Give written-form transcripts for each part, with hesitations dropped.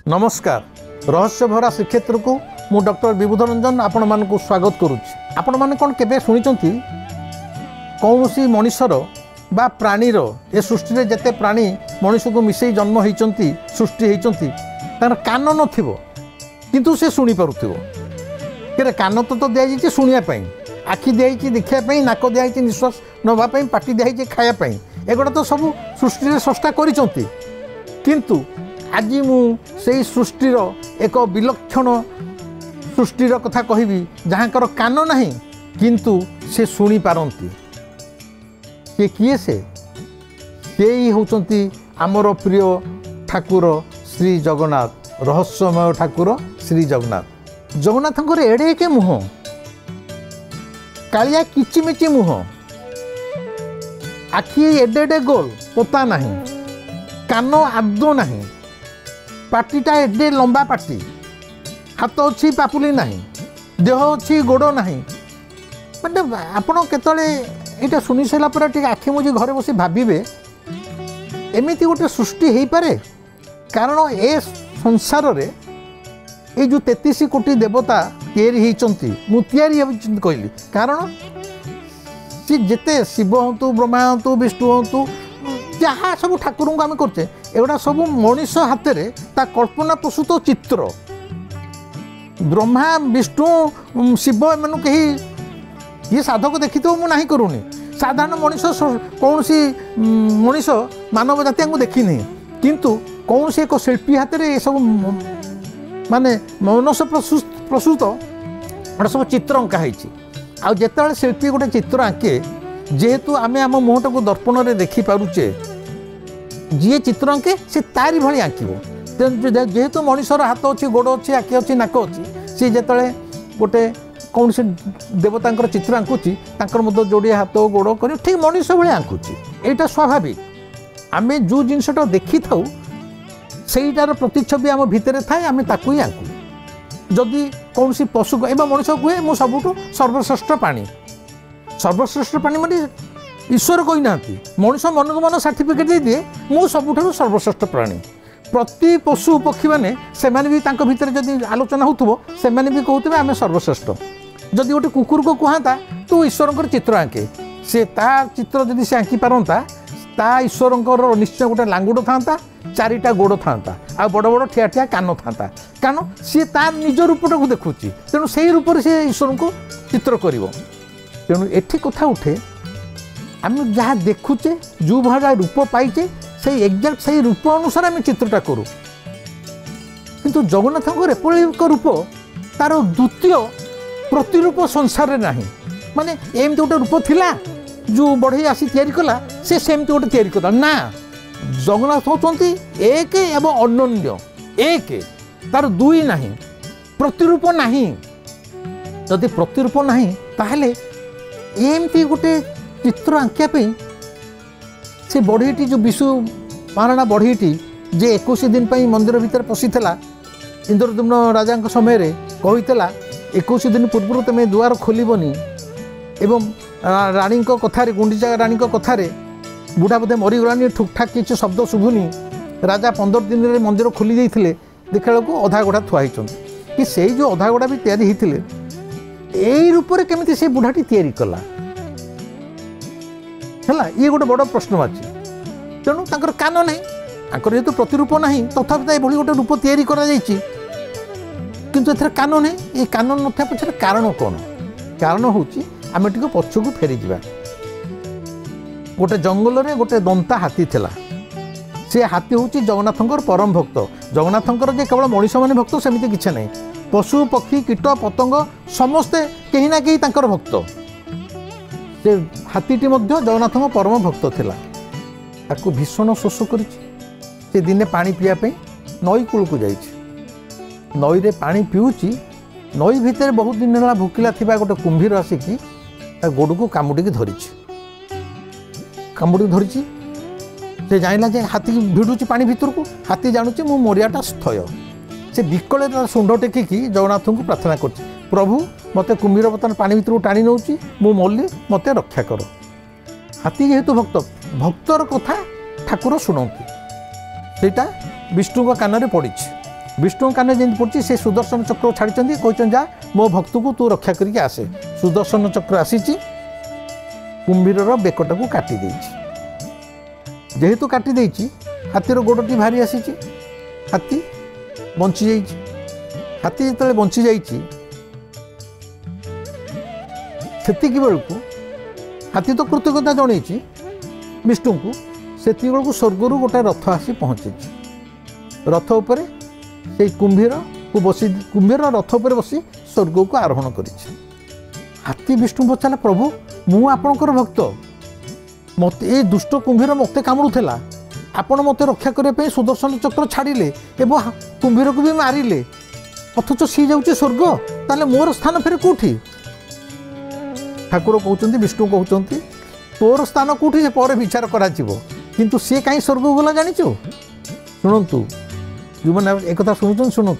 नमस्कार रहस्य भरा श्रीक्षेत्र को मु डॉक्टर विभूत रंजन आपण मानक स्वागत करुच्ची। आपण मैंने कौन केबे शुणी कौन सी मनीषर बा प्राणीर ए सृष्टि में जिते प्राणी मनीष को मिसई जन्म होती सृष्टि होती तार कान नथिबो किंतु से शुणी पारुथिबो। केरे कान तो दिया शुणापी आखि दिखाई देखापी नाक दिखाई निश्वास नवापाई पाटी दिखाई खायापी एगुड़ा तो सब सृष्टि स्रष्टा करिसंती। किंतु आज मु से सृष्टिर एक विलक्षण सृष्टिर कथा कहबी जहाँकर कान नहीं किंतु से शुणी पारती। से किए से ही होचंती आमर प्रिय ठाकुर श्री जगन्नाथ रहस्यमय ठाकुर श्री जगन्नाथ। जगन्नाथंकर एड़े के मुह कालिया किचिमिचि मुह आखि एडे एडे गोल पोता नहीं कान आदो नहीं पाटीटा एडे लंबा पाटी हाथ अच्छी पापुली नहीं देह अच्छी गोड़ नहीं मैंने आपण केतले यहाँ शुणी सारापर आखि मुझे घरे बस भावे एमती गोटे सृष्टि हो पारे। कारण ए संसार रे ये जो 33 कोटी देवता तैयारी कहली कारण सी जिते शिव हूँ ब्रह्मा हूँ विष्णु हूँ जहाँ सब ठाकुर को आम करचे एगुड़ा सब मनीष हाथ में ता कल्पना प्रसूत चित्र। ब्रह्मा विष्णु शिव एमन कहीं ये साधक देखी तो मुझे करूनी साधारण मनीष कौन सी मनीष मानव जाति को देखनी किंतु कौन से एक शिल्पी हाथ में ये सब माने मनुष्य प्रसूत गोटे सब चित्र अंका हो जिते शिल्पी गोटे चित्र आंके जेहेतु आम आम मुहटा को दर्पण में देखिपारे जी चित्र आंके से तारी भाई आंकब जेहेतु मनीषर हाथ अच्छी गोड़ अच्छी आखि अच्छी नाक अच्छी सी जिते गोटे कौन से देवता चित्र आंकुची जोड़िए हाथ गोड़ कर ठीक मनीष भाई आंकुची यहाँ स्वाभाविक आम जो जिनटा देखी था सहीटार प्रतिच्छवि आम भितर थाए आम ताकू ही आंकू। जदि कौन सी पशु एवं मनीष कहे मु सबुठु सर्वश्रेष्ठ प्राणी सर्वश्रेष्ठ प्राणी माने ईश्वर कही ना मनीष मन को मन सर्टिफिकेट दे दिए मु सबुठु सर्वश्रेष्ठ प्राणी। प्रति पशु पक्षी मैंने से भितर जदि आलोचना हो से भी कहते आम सर्वश्रेष्ठ। जदि गोटे कुकुर को कहता तू ईश्वर चित्र आंके से चित्र जदि से आंकी पारता ता ईश्वर निश्चय गोटे लांगुड़ था चारिटा गोड़ था आ बड़ बड़ ठिया ठिया कान था कारण सी तार निज रूपटा को देखुची तेणु से रूप से ईश्वर को चित्र कर तेणु एठी कथा उठे आम जहाँ देखुचे जो भाड़ा रूप पाइचे से एक्जाक्ट से रूप अनुसार आम चित्रटा करूँ किंतु जगन्नाथ एक रूप तार द्वितीय प्रतिरूप संसार ना माने एमती गोटे रूप थिला जो बढ़ई आसी तैयारी कला से सेमती गोटे तैयारी कला ना जगन्नाथ होती एक एवं अनन्य एक तार दुई नहीं प्रतिरूप नहीं जदि प्रतिरूप नहीं ताहले एमती गोटे चित्र आंकियापी से बढ़ईटी जो विशु महाराणा बढ़ईटी जे 21 दिन मंदिर भितर पशिला इंद्रद्युम्न राजा समय कहीला 21 दिन पूर्व तुम दुआर खोलबनी एवं रानी कथार गुंडीचा रानी कथार बुढ़ा बोधे मरीगलानी ठुक ठाक किसी शब्द शुभुनी राजा 15 दिन में मंदिर खोली देते देखा बेलू अधा गोड़ा थुआई कि से जो अधा गोड़ा भी तैयारी होते यही रूप से केमी से बुढ़ाटी तैयारी कला है ये गोटे बड़ प्रश्नवाची। तेणु तांकर कान नहीं आंकर जेहेतु प्रतिरूप नहीं तथापि ये गोटे रूप तैयारी करा किंतु एथर कान नहीं ये कान न पछे कारण कौन कारण हूँ आम टे पछकू फेरी जा गोटे जंगल में गोटे दंता हाथी थिला से हाथी हूँ जगन्नाथंकर परम भक्त जगन्नाथंकर जे केवल मनीष माने भक्त सेमती किसी नहीं पशु पक्षी कीट पतंग समस्ते कहीं ना कहीं तांकर भक्त से हाथीटी जगन्नाथ परम भक्त थिला ताकू भीषण शोष कर दिने पानी पीवाई नई कूल को जाइए नई रे पानी पीऊँची नई भितर बहुत दिन है भूकिला थी गोटे कुंभीर आसिकी गोड़ को कामुड़ी धरी से जाना जे हाथी भिड़ुची पानी भितर को हाथी जानूची मो मरियाटा स्थय से विकल तार सुंड टेकिकी जगन्नाथ को प्रार्थना कर प्रभु मते कुंभीर बर्तमान पानी भितर टाणी नौची मु मल्ली मते रक्षा कर। हाथी जेहेतु भक्त भक्तर कथा ठाकुर शुणती सेटा विष्णु कान में पड़ी विष्णु कान जमी पड़ी से सुदर्शन चक्र छाड़ी कहते जा मो भक्त को तू रक्षा करके आसे सुदर्शन चक्र आसी कुंभीर बेकटा को काटी जेहेतु काटी देछि हाथीर गोड़टी भारी आसी हाथी बंची जाइछि हाथी जो बंची जाइछि सेतिकी बेलू हाथी तो कृतज्ञता जन विष्णु को सेतिकी बेलू स्वर्गर गोटे रथ आसी पहुँची रथ उपर से कुंभीर को बसी कुंभीर रथ उपर बसी स्वर्ग को आरोहण कर हाथी विष्णु पचारा प्रभु मु आपणकर भक्त मत ए दुष्ट कुंभीर मत कामुला आपण मत रक्षा करने सुदर्शन चक्र छाड़िले एवं कुंभीर को भी मारिले अथच सी जाऊँचे स्वर्ग ताले मोर स्थान फेर कौटी ठाकुर कहते विष्णु कहते तोर स्थान कौटी से पर विचार किंतु सी कहीं स्वर्ग गला जाचु शुणु जो मैंने एक शुणुन शुणु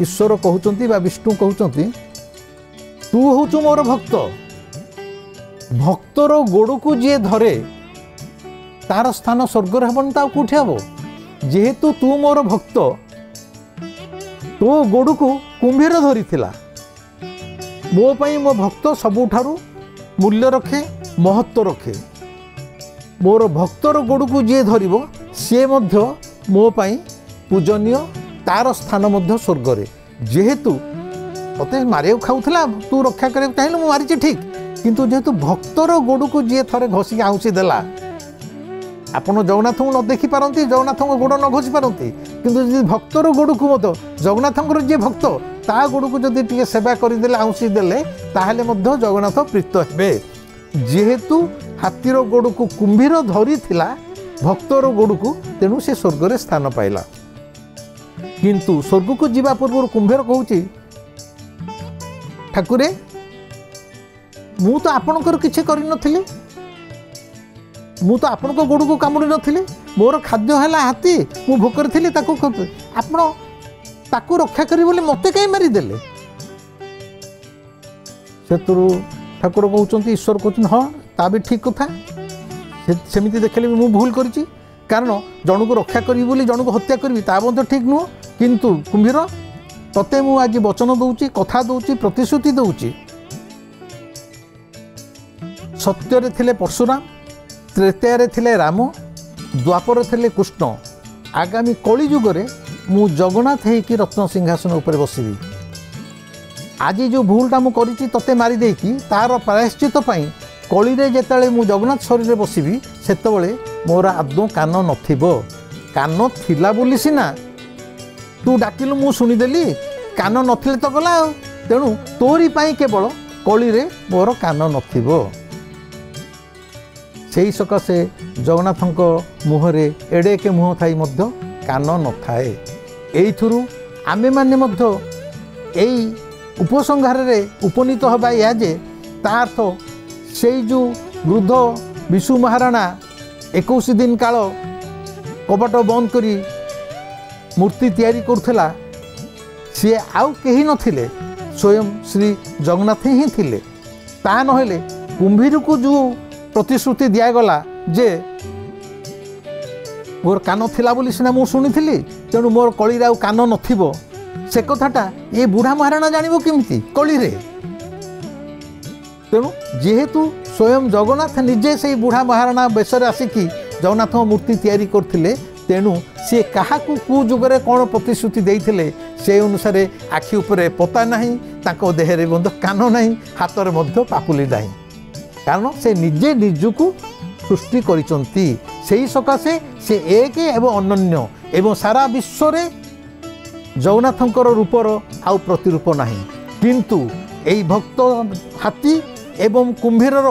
ईश्वर कहते विष्णु कहते तू हूँ मोर भक्त भक्तर गोड़ को जी धरे तार स्थान स्वर्ग हेबन ता कौटी हम जेहेतु तू मोर भक्त तो गोड़ को कुंभीर धरी मो पाई मो भक्त सबुठारु मूल्य रखे महत्व रखे मोर भक्तर गोड़ को जी धरिबो सी मध्य मो पाई पूजनीय तार स्थान मध्य स्वर्ग रे जेहेतु मते मारिया खाऊला तू रक्षा कर चाहिए मुझे मारी ठीक किंतु जेहेतु भक्तर गोड़ को जी थे घषिक आउसी देला आपण जगन्नाथ को न देखी पारती जगन्नाथ गोड़ न घोषि पारती किंतु भक्तर गोड़ को मत जगन्नाथ जी भक्त ता गोड़ को जदि टी सेवा करदे आउसी देले ताहले मध्य जगन्नाथ प्रीत हे जेहेतु हाथीर गोड़ को कुंभीर धरी थिला भक्तर गोड़ को तेणु से स्वर्ग रे स्थान पाइला किंतु स्वर्ग को जीवा पूर्व कुंभीर कहूँ ठाकुरे मु तो आपणकर किछि करि नथिली मु तो आपण गोड़ को कामुड़ी नथिली मोर खाद्य है हाथी मु भोकर थी आपण ताकू रक्षा करी बोले मते कहीं मारिदेले से ठाकुर कहते ईश्वर कहते हाँ ता भी ठीक कथा सेमती देखले भी मु भूल करी कारण जन को रक्षा करी बोली जन को हत्या करी ता ठीक नुह किंतु कुंभीर तते मु आज वचन दौची कथा दौची प्रतिश्रुति दौची सत्य रे थिले परशुराम त्रेतया थिले राम द्वापर थिले कृष्ण आगामी कली जुगरे मु जगन्नाथ होकि रत्न सिंहासन उपर बसबी आज जो भूलटा मु करिछि तते मारी देकी तार प्रायश्चित पई कली रे जेतले मु जगन्नाथ शरीर रे बसबी सेतबेले मोर आदौ कान नथिबो कान थिला बोली सिना तू डाकिलु मु सुनिदेली कान नथिले तो गला तेणु तोरी पाई केवल कली रे मोर कान नथिबो सेही सकाशे जगन्नाथक मुहरे एड़े के मुह थाई मध्य कान न थाए एइथुरु आमे माने मध्य एई उपसंहार रे उपनीत हबा या जे तार्थ सेई जो वृद्ध विशु महाराणा 21 दिन काल कबाट बंद करी मूर्ति तैयारी करथला सी आउ केही नथिले स्वयं श्री जगन्नाथ ही थिले ता नहेले कुंभीर को जो प्रतिश्रुति दिगला जे मोर कान थिला बोली सिना मु शुणी तेणु मोर कली आउ कान नथिबो से कथाटा ये बुढ़ा महाराणा जानबो केमिति कली रे तेणु जेहेतु स्वयं जगन्नाथ निजे से बुढ़ा महाराणा बेसर आसिकी जगन्नाथ मूर्ति तैयारी करथिले तेणु सी क्या कु जुगरे कौन प्रतिश्रुति देइथिले से अनुसार आखि उपरे पता नहीं ताको देहरे बंध कान नहीं हाथ में पापुली नहीं कारण से निजे निजको सृष्टि करिसंती सेही सकाशे से एक एवं अनन्य एवं सारा विश्व रे जगन्नाथंकर रूपर आउ प्रतिरूप नहीं किंतु एई भक्त हाथी एवं कुंभीरर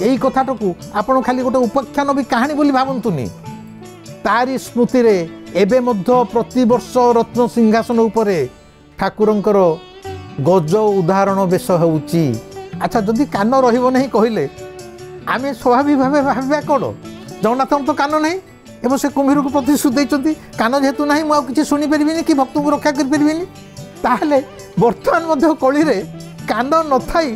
यही कथाटा को आपण खाली गोटे उपाख्यान भी कहानी बोली भावंतुनी तारी स्मृति रे एबे मध्य प्रतिवर्ष रत्न सिंहासन उपरे ठाकुरंकर गज उदाहरण बेश होउची। अच्छा जदि कान रहिबो नहीं कहले आमे स्वाभाविक भावे भाबा कौन जगन्नाथ तो कान नहीं एवं से कुंभीर को प्रतिश्रुति देइचंती कान जेहेतु नहीं मुझे किसी शुणी पारिबिनी कि भक्त को रक्षा कर पारिबिनी ताहले वर्तमान मध्य कली रे कान न थाई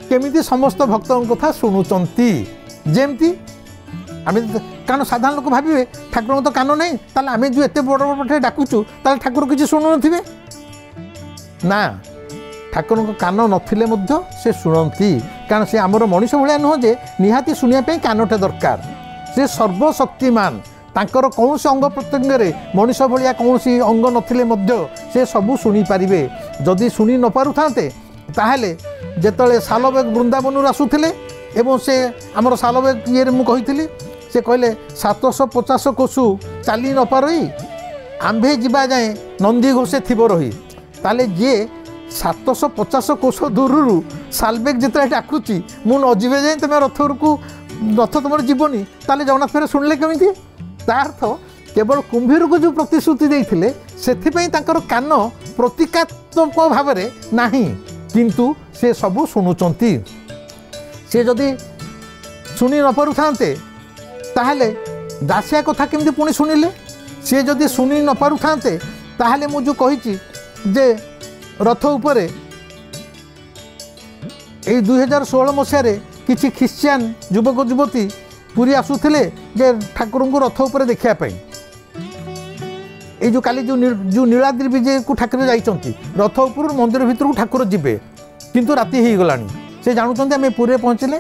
केमिति समस्त भक्तों कथा शुणुचंती जेमती आम कारण साधारण लोक भावे ठाकुर तो कान नहीं ताले आम जो एत बड़ बड़ पाठे डाकुचु ताले ठाकुर किसी शुणु थे ना ठाकुर कान नथिले मध्य से शुणती कारण से आमर मनीष भाया नुह जे निहाती शुणिया कानटे दरकार से सर्वशक्तिमान तांकर कौन से अंग प्रत्यंग मनीष भाया कौन अंग नथिले मध्य से सबू शुणी पारे जदि शुणी न पारु थाते ताहले जेतले सालबेग वृंदावन आसुथिले एवं से आमर सालबेग ये मुझी से कहले 750 कोसु चली न पारई आंभे जीवा जाए नंदी घोषे थी रही ताले जे 750 कोस दूर सालबेग जिते डाकुची मु न जीवे जाए तुम रथ तुम जीवनी ताले जगन्नाथ फेर शुणिले केमी तार्थ केवल कुंभीर को जो प्रतिश्रुति देते से कान प्रतीकात्मक भाव में नहीं किंतु से सबू शुणुंट सी जदि शुणी न पारु थाते ताहले दासिया कथा केमती पुणी शुणिले सी जदि शुणी न पारु थाते ताहले मु जो कही जे रथ उपरे यही 2016 मसीह किसी ख्रिश्चियन युवक युवती पूरी आसुले जे ठाकुर को रथ उपरे देखापी ये जो काली जो नीलाद्रि विजय को ठाकुर जाइंट रथ उपर मंदिर भितर को ठाकुर जीवे किंतु राति हो गलानी से जानते आम पुरी पहुँचले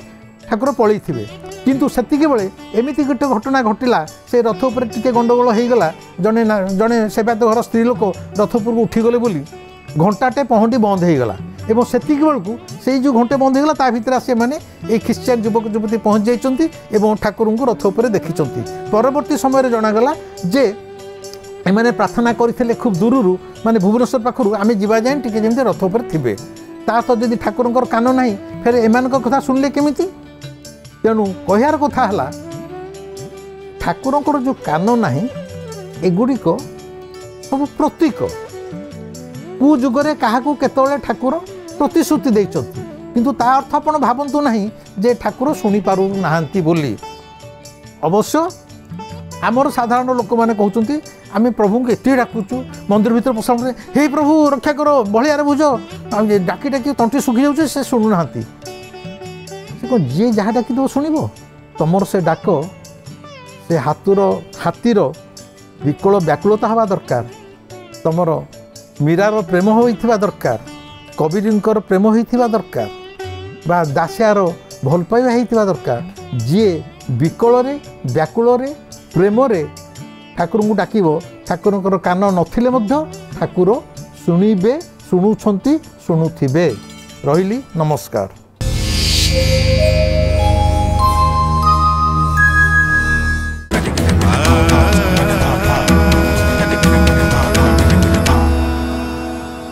ठाकुर पलि थे किंतु सेतिके बेले एमिति गोटे घटना घटिला से रथ उपर टिके गंडगोल होगला जड़े जड़े सेवायत घर स्त्री लोक रथ उपर उठीगले बोली घंटाटे पहंटी बंद होगला एवं सेतिके बेलू से जो घंटे बंद होगला ता भितर से माने ए ख्रिश्चियन युवक युवती पहुँच जाइंट एवं ठाकुर को रथ उपर देखी परवर्ती समय जनागला जे एमाने प्रार्थना करते खूब दूर माने भुवनेश्वर पाखु आम जावा जाए टी जमी रथ उपर थे ता तो जदि ठाकुर कान ना फिर एम कथा शुणिले केमिति तेणु कहार कथा है ठाकुर जो कान ना एगुड़िक सब प्रतीक कु जुगरे क्या केतले ठाकुर प्रतिश्रुति देइछथि किंतु ता अर्थ आपण भावंतु नहीं जे ठाकुर शुणी पारु नाहांती बोली अवश्य आमर साधारण लोक मैंने कहते आम प्रभु को एत डाकुचु मंदिर भर पसा हे प्रभु रक्षा कर बलियार बुझ डाकी डाकी तंटी सुखी जाऊे से शुणुना जी जहाँ डाक शुण तुमर से डाक से हाथीर विकल व्याकुलता हवा दरकार तुमर मीरार प्रेम होइथिबा दरकार कबीरंकर प्रेम होइथिबा दरकार बा दासियार भल पाइबा होइथिबा दरकार जी विकल व्याकुल प्रेम ठाकुर को डाकिबो ठाकुर कान नथिले मध्य ठाकुर शुणिबे शुणुछंती शुणुथिबे रहिली नमस्कार।